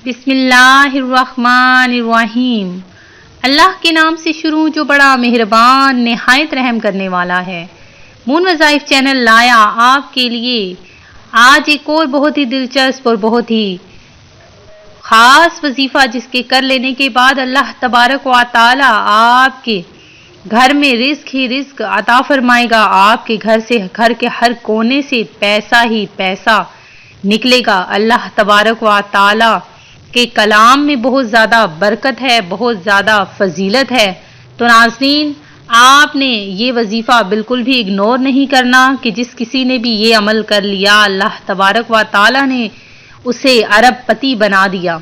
बिस्मिल्लाहिर्रहमानिर्रहीम। अल्लाह के नाम से शुरू जो बड़ा मेहरबान निहायत रहम करने वाला है। मून वज़ाइफ चैनल लाया आपके लिए आज एक और बहुत ही दिलचस्प और बहुत ही ख़ास वजीफ़ा, जिसके कर लेने के बाद अल्लाह तबारक व तआला आपके घर में रिज़्क़ ही रिज़्क़ अता फरमाएगा। आपके घर से, घर के हर कोने से पैसा ही पैसा निकलेगा। अल्लाह तबारक व तआला के कलाम में बहुत ज़्यादा बरकत है, बहुत ज़्यादा फजीलत है। तो नाज़रीन, आपने ये वजीफ़ा बिल्कुल भी इग्नोर नहीं करना कि जिस किसी ने भी ये अमल कर लिया अल्लाह तबारक व तआला ने उसे अरबपति बना दिया।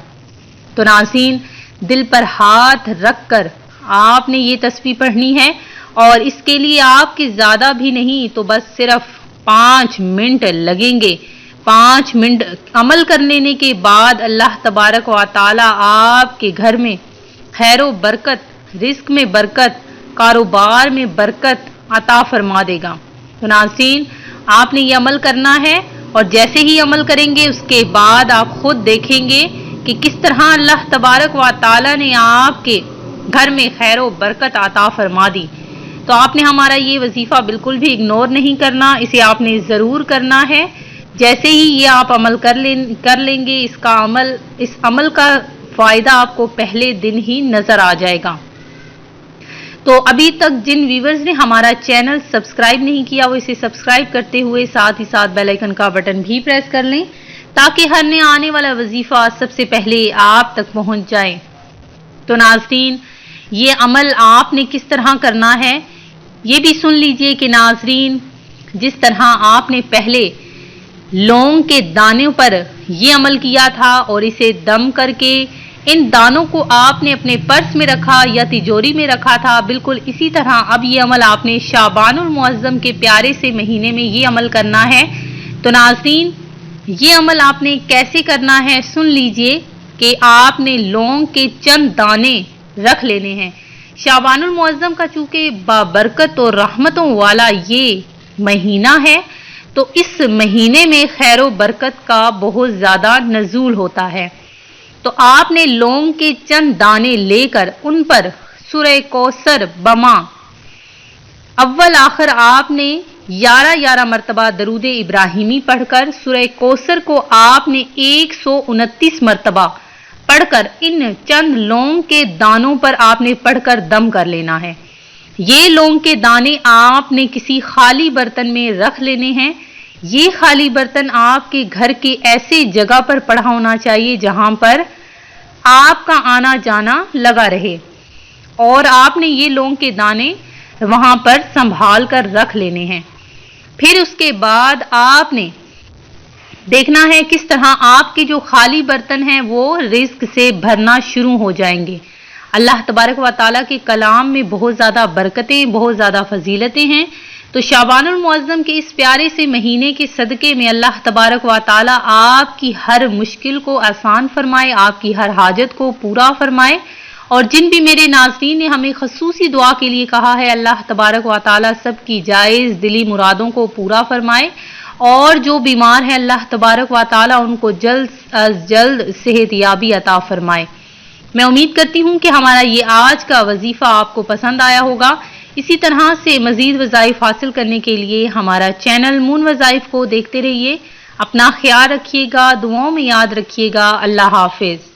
तो नाज़रीन, दिल पर हाथ रख कर आपने ये तस्बीह पढ़नी है और इसके लिए आपके ज़्यादा भी नहीं तो बस सिर्फ 5 मिनट लगेंगे। 5 मिनट अमल कर लेने के बाद अल्लाह तबारक व तआला आपके घर में खैरो बरकत, रिज़्क़ में बरकत, कारोबार में बरकत अता फरमा देगा। तो नाज़रीन, आपने ये अमल करना है और जैसे ही अमल करेंगे उसके बाद आप खुद देखेंगे कि किस तरह अल्लाह तबारक व तआला ने आपके घर में खैरो बरकत अता फरमा दी। तो आपने हमारा ये वजीफ़ा बिल्कुल भी इग्नोर नहीं करना, इसे आपने ज़रूर करना है। जैसे ही ये आप अमल कर लेंगे इस अमल का फ़ायदा आपको पहले दिन ही नज़र आ जाएगा। तो अभी तक जिन व्यूवर्स ने हमारा चैनल सब्सक्राइब नहीं किया वो इसे सब्सक्राइब करते हुए साथ ही साथ बेल आइकन का बटन भी प्रेस कर लें ताकि हर नया आने वाला वजीफ़ा सबसे पहले आप तक पहुंच जाए। तो नाज़रीन, ये अमल आपने किस तरह करना है ये भी सुन लीजिए कि नाज़रीन, जिस तरह आपने पहले लौंग के दानों पर ये अमल किया था और इसे दम करके इन दानों को आपने अपने पर्स में रखा या तिजोरी में रखा था, बिल्कुल इसी तरह अब ये अमल आपने शाबानुल मुअज़्ज़म के प्यारे से महीने में ये अमल करना है। तो नाज़रीन, ये अमल आपने कैसे करना है सुन लीजिए कि आपने लौंग के चंद दाने रख लेने हैं। शाबानुल मुअज़्ज़म का चूँकि बाबरकत और रहमतों वाला ये महीना है तो इस महीने में खैरो बरकत का बहुत ज़्यादा नज़ूल होता है। तो आपने लौंग के चंद दाने लेकर उन पर सूरह कौसर बमा अव्वल आखिर आपने 11 मरतबा दरूद इब्राहिमी पढ़कर सूरह कौसर को आपने 129 मरतबा पढ़कर इन चंद लौंग के दानों पर आपने पढ़कर दम कर लेना है। ये लौंग के दाने आपने किसी खाली बर्तन में रख लेने हैं। ये खाली बर्तन आपके घर के ऐसे जगह पर पड़ा होना चाहिए जहां पर आपका आना जाना लगा रहे और आपने ये लौंग के दाने वहां पर संभाल कर रख लेने हैं। फिर उसके बाद आपने देखना है किस तरह आपके जो खाली बर्तन हैं वो रिज़्क़ से भरना शुरू हो जाएंगे। अल्लाह तबारक व तआला के कलाम में बहुत ज़्यादा बरकतें, बहुत ज़्यादा फजीलतें हैं। तो शाबानुल मुअज़्ज़म के इस प्यारे से महीने के सदक़े में अल्लाह तबारक व तआला आपकी हर मुश्किल को आसान फरमाए, आपकी हर हाजत को पूरा फरमाए। और जिन भी मेरे नाज़रीन ने हमें खसूसी दुआ के लिए कहा है, अल्लाह तबारक व तआला सबकी जायज़ दिली मुरादों को पूरा फरमाए और जो बीमार है अल्लाह तबारक व तआला उनको जल्द अज जल्द सेहतयाबी अता फरमाए। मैं उम्मीद करती हूँ कि हमारा ये आज का वजीफ़ा आपको पसंद आया होगा। इसी तरह से मज़ीद वज़ाइफ हासिल करने के लिए हमारा चैनल मून वज़ाइफ को देखते रहिए। अपना ख्याल रखिएगा, दुआओं में याद रखिएगा। अल्लाह हाफिज़।